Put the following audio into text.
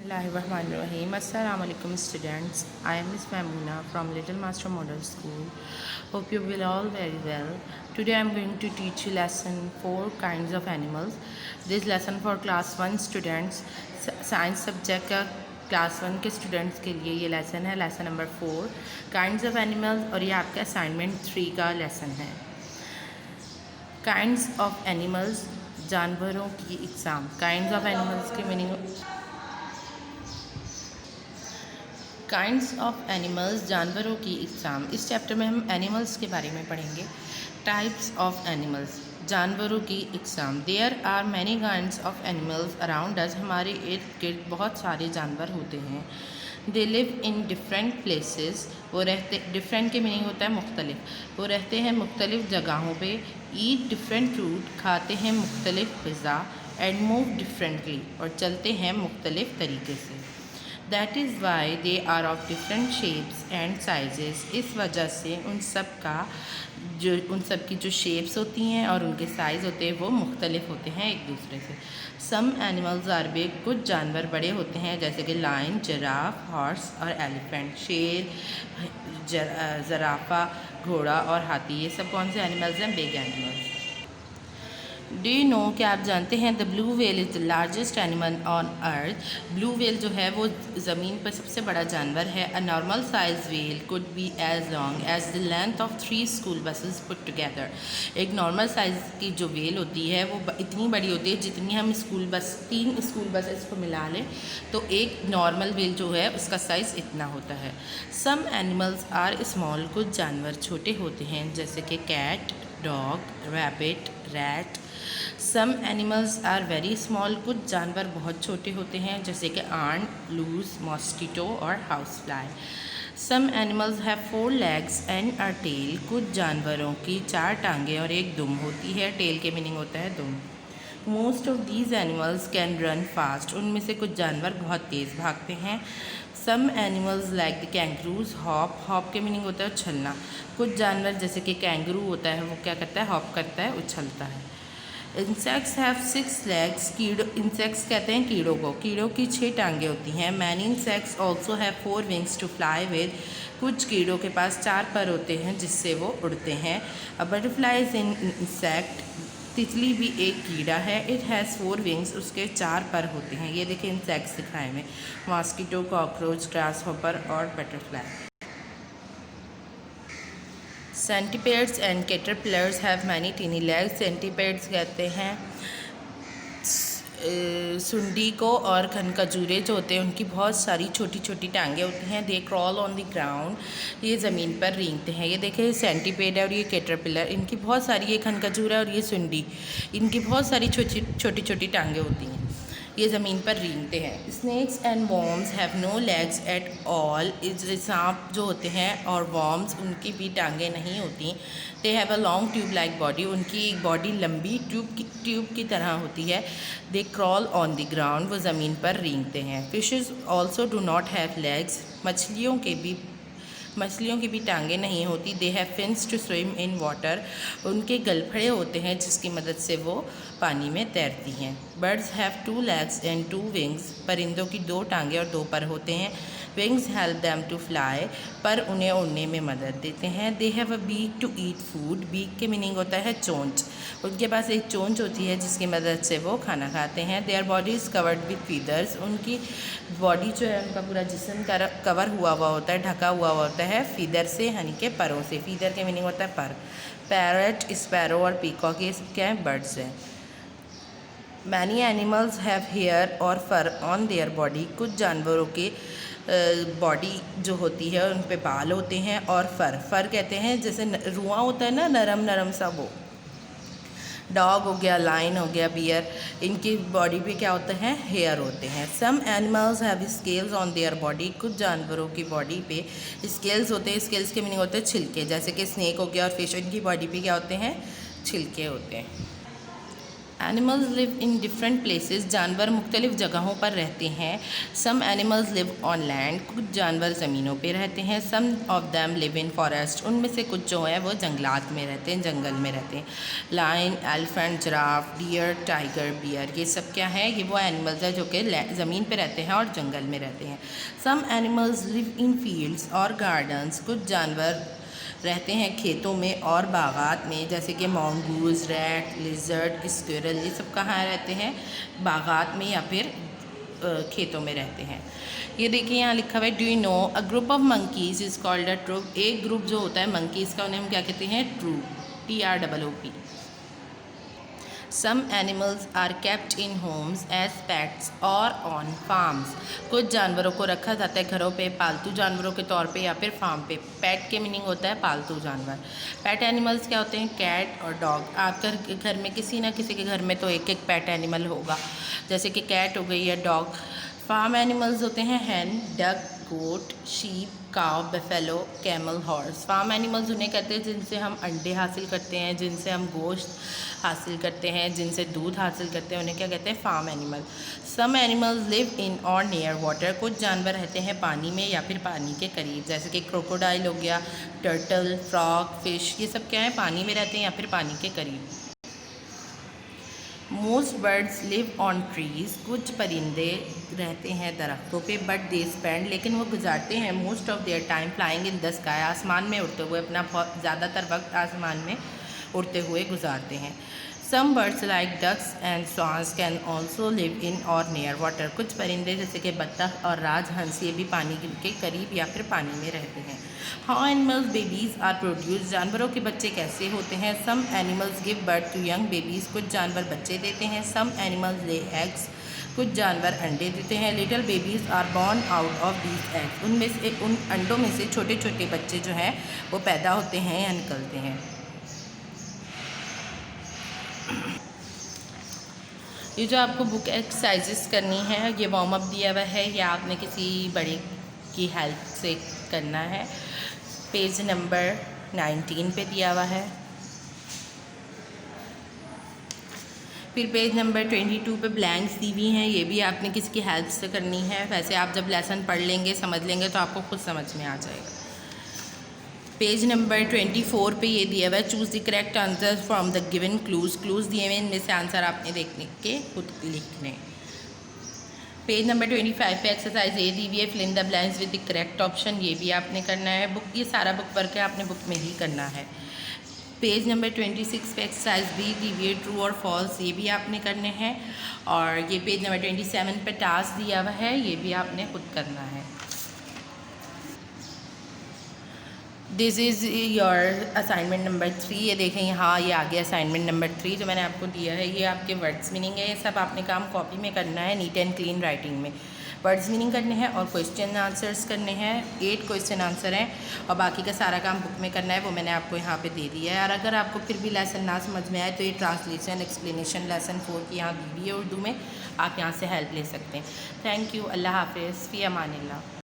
Bismillahirrahmanirrahim. Assalamu alaikum students. I am Miss Mamoona from Little Master Model School. Hope you will all very well. Today I am going to teach you lesson 4 kinds of animals. This lesson for class 1 students. Science subject का class 1 के students के लिए ये lesson है, lesson number 4 kinds of animals, और ये आपका assignment 3 का लेसन है। काइंड्स ऑफ एनिमल्स, जानवरों की इकसाम। काइंड्स ऑफ एनिमल्स के मीनिंग, काइंड्स ऑफ एनिमल्स, जानवरों की इकसाम। इस चैप्टर में हम एनिमल्स के बारे में पढ़ेंगे। टाइप्स ऑफ एनिमल्स, जानवरों की इकसाम। There are many kinds of animals around us, हमारे इर्द गिर्द बहुत सारे जानवर होते हैं। They live in different places, वो रहते, डिफरेंट के मीनिंग होता है मुख्तलिफ, वो रहते हैं मुख्तलिफ जगहों पे। ईट डिफरेंट फ्रूट, खाते हैं मुख्तलिफ ग़िज़ा। एंड मूव डिफरेंटली, और चलते हैं मुख्तलिफ तरीके से। That is why they are of different shapes and sizes, इस वजह से उन सब की जो शेप्स होती हैं और उनके साइज़ होते हैं वो मुख्तलिफ होते हैं एक दूसरे से। सम एनिमल्स आर बिग, कुछ जानवर बड़े होते हैं जैसे कि लायन, जिराफ, हॉर्स और एलिफेंट। शेर, ज़राफ़ा, घोड़ा और हाथी, ये सब कौन से एनिमल्स हैं? Big animals. Do you know, क्या आप जानते हैं, the blue whale is the largest animal on earth. Blue whale जो है वो ज़मीन पर सबसे बड़ा जानवर है। A normal size whale could be as long as the length of 3 school buses put together. एक नॉर्मल साइज़ की जो व्हेल होती है वो इतनी बड़ी होती है जितनी हम 3 स्कूल बसेस को मिला लें तो एक नॉर्मल व्हेल जो है उसका साइज़ इतना होता है। सम एनिमल्स आर स्मॉल, कुछ जानवर छोटे होते हैं जैसे कि cat, dog, rabbit, rat. Some animals are very small, कुछ जानवर बहुत छोटे होते हैं जैसे कि आंट, लूज, मॉस्किटो और house fly. Some animals have 4 legs and a tail, कुछ जानवरों की 4 टांगें और एक दुम होती है। टेल के मीनिंग होता है दुम। Most of these animals can run fast, उनमें से कुछ जानवर बहुत तेज़ भागते हैं। Some animals like the kangaroos hop, hop के मीनिंग होता है उछलना। कुछ जानवर जैसे कि कैंगरू होता है वो क्या करता है? हॉप करता है, उछलता है। इंसेक्ट्स हैव 6 legs, इंसेक्ट्स कहते हैं कीड़ों को, कीड़ों की 6 टांगें होती हैं। Many insects also have 4 wings to fly with, कुछ कीड़ों के पास 4 पर होते हैं जिससे वो उड़ते हैं। A butterfly is in insect, तितली भी एक कीड़ा है। इट हैज़ 4 wings, उसके 4 पर होते हैं। ये देखिए इंसेक्ट्स दिखाए में, मॉस्किटो, कॉकरोच, ग्रासहॉपर और butterfly. Centipedes and caterpillars have many tiny legs, centipedes कहते हैं सुंडी को, और खनखजूरे जो होते हैं उनकी बहुत सारी छोटी छोटी टांगें होती हैं। दे क्रॉल ऑन द ग्राउंड, ये ज़मीन पर रेंगते हैं। ये देखिए सेंटीपेड है और ये कैटरपिलर, इनकी बहुत सारी, ये खनखजूरा और ये सुंडी, इनकी बहुत सारी छोटी छोटी टांगें होती हैं, ये ज़मीन पर रेंगते हैं। Snakes and worms have no legs at all, सांप जो होते हैं और वॉर्म्स उनकी भी टांगें नहीं होती। They have a long tube like body, उनकी एक बॉडी लंबी ट्यूब की तरह होती है। They crawl on the ground, वो ज़मीन पर रेंगते हैं। Fishes also do not have legs, मछलियों की भी टांगें नहीं होती। They have fins to swim in water, उनके गलफड़े होते हैं जिसकी मदद से वो पानी में तैरती हैं। Birds have 2 legs and 2 wings, परिंदों की 2 टांगें और 2 पर होते हैं। Wings help them to fly, पर उन्हें उड़ने में मदद देते हैं। They have a beak to eat food, beak के मीनिंग होता है चोंच, उनके पास एक चोंच होती है जिसकी मदद से वो खाना खाते हैं। Their body is covered with feathers, उनकी बॉडी जो है उनका पूरा जिस्म कवर हुआ होता है, ढका हुआ होता है फीदर से, यानी कि परों से। फीदर के मीनिंग होता है पर। पैरट, स्पैरो और पीकॉक, ये क्या है? बर्ड्स हैं। मैनी एनिमल्स हैव हेयर और फर ऑन देयर बॉडी, कुछ जानवरों के बॉडी जो होती है उन पे बाल होते हैं और फर कहते हैं जैसे रुआं होता है ना, नरम नरम सा, वो। डॉग हो गया, लाइन हो गया, बियर, इनकी बॉडी पे क्या होता है? हेयर होते हैं। Some animals have scales on their body, कुछ जानवरों की बॉडी पे स्केल्स होते हैं। स्केल्स के मीनिंग होते हैं छिलके, जैसे कि स्नेक हो गया और फिश, इनकी बॉडी पे क्या होते हैं? छिलके होते हैं। Animals live in different places, जानवर मुख्तलिफ़ जगहों पर रहते हैं। Some animals live on land, कुछ जानवर ज़मीनों पे रहते हैं। Some of them live in forest, उनमें से कुछ जो है वो जंगलात में रहते हैं, जंगल में रहते हैं। Lion, elephant, giraffe, deer, tiger, bear, ये सब क्या है, ये वो एनिमल्स हैं जो कि ज़मीन पे रहते हैं और जंगल में रहते हैं। Some animals live in fields और गार्डन्स, कुछ जानवर रहते हैं खेतों में और बागात में, जैसे कि mongoose, रैट, लिजर्ड, स्क्विरल, ये सब कहाँ रहते हैं, बागात में या फिर खेतों में रहते हैं। ये देखिए यहाँ लिखा हुआ है, do you know a group of monkeys is called a troop. एक ग्रुप जो होता है मंकीज़ का उन्हें हम क्या कहते हैं, troop, TROOP। Some animals are kept in homes as pets और ऑन फार्म्स, कुछ जानवरों को रखा जाता है घरों पे पालतू जानवरों के तौर पे या फिर फार्म पे। पेट के मीनिंग होता है पालतू जानवर। पेट एनिमल्स क्या होते हैं, कैट और डॉग। आपके घर में किसी ना किसी के घर में तो एक एक पेट एनिमल होगा, जैसे कि कैट हो गई या डॉग। फार्म एनिमल्स होते हैं hen, duck, goat, sheep, cow, buffalo, camel, horse. Farm animals उन्हें कहते हैं जिनसे हम अंडे हासिल करते हैं, जिनसे हम गोश्त हासिल करते हैं, जिनसे दूध हासिल करते हैं, उन्हें क्या कहते हैं, farm animal. Some animals live in और नियर वाटर, कुछ जानवर रहते हैं पानी में या फिर पानी के करीब, जैसे कि क्रोकोडाइल हो गया, टर्टल, फ्रॉग, फिश, ये सब क्या है, पानी में रहते हैं या फिर पानी के करीब। Most birds live on trees, कुछ परिंदे रहते हैं दरख्तों पे, बट दे स्पेंड, लेकिन वो गुजारते हैं most of their time flying in the sky, आसमान में उड़ते हुए, अपना बहुत ज़्यादातर वक्त आसमान में उड़ते हुए गुजारते हैं। Some birds like ducks and swans can also live in और नियर वाटर, कुछ परिंदे जैसे कि बत्तख और राजहंस ये भी पानी के करीब या फिर पानी में रहते हैं। How animals babies are produce, जानवरों के बच्चे कैसे होते हैं। Some animals give birth to young babies, कुछ जानवर बच्चे देते हैं। सम एनिमल्स ले एग्स, कुछ जानवर अंडे देते हैं। Little babies are born out of these eggs, उनमें से उन अंडों में से छोटे छोटे बच्चे जो हैं वो पैदा होते हैं या निकलते हैं। ये जो आपको बुक एक्सरसाइजेस करनी है, ये वार्म अप दिया हुआ है, या आपने किसी बड़े की हेल्प से करना है। पेज नंबर 19 पे दिया हुआ है। फिर पेज नंबर 22 पे ब्लैंक्स दी हुई हैं, ये भी आपने किसी की हेल्प से करनी है। वैसे आप जब लेसन पढ़ लेंगे, समझ लेंगे, तो आपको खुद समझ में आ जाएगा। पेज नंबर 24 पे ये दिया हुआ है, choose the correct answer from the given clues दिए हुए, इनमें से आंसर आपने देखने के खुद लिखने। पेज नंबर 25 पे एक्सरसाइज ए दी हुई है, fill in the blanks with the correct option, ये भी आपने करना है। बुक, ये सारा बुक वर्क है, आपने बुक में ही करना है। पेज नंबर 26 पे एक्सरसाइज बी दी हुई है, ट्रू और फॉल्स, ये भी आपने करने हैं। और ये पेज नंबर 27 पे टास्क दिया हुआ है, ये भी आपने खुद करना है। This is your assignment number 3, ये देखें यहाँ, ये आ गया असाइनमेंट नंबर 3 जो मैंने आपको दिया है। ये आपके वर्ड्स मीनिंग है, ये सब आपने काम कॉपी में करना है, नीट एंड क्लीन राइटिंग में। वर्ड्स मीनिंग करने हैं और क्वेश्चन आंसर्स करने हैं। 8 क्वेश्चन आंसर हैं और बाकी का सारा काम बुक में करना है, वो मैंने आपको यहाँ पे दे दिया है। और अगर आपको फिर भी लेसन ना समझ में आए तो ये ट्रांसलेशन एक्सप्लेनेशन लेसन 4 की यहाँ दी हुई है उर्दू में, आप यहाँ से हेल्प ले सकते हैं। थैंक यू, अल्लाह हाफिज़, फ़ी अमानिल्लाह।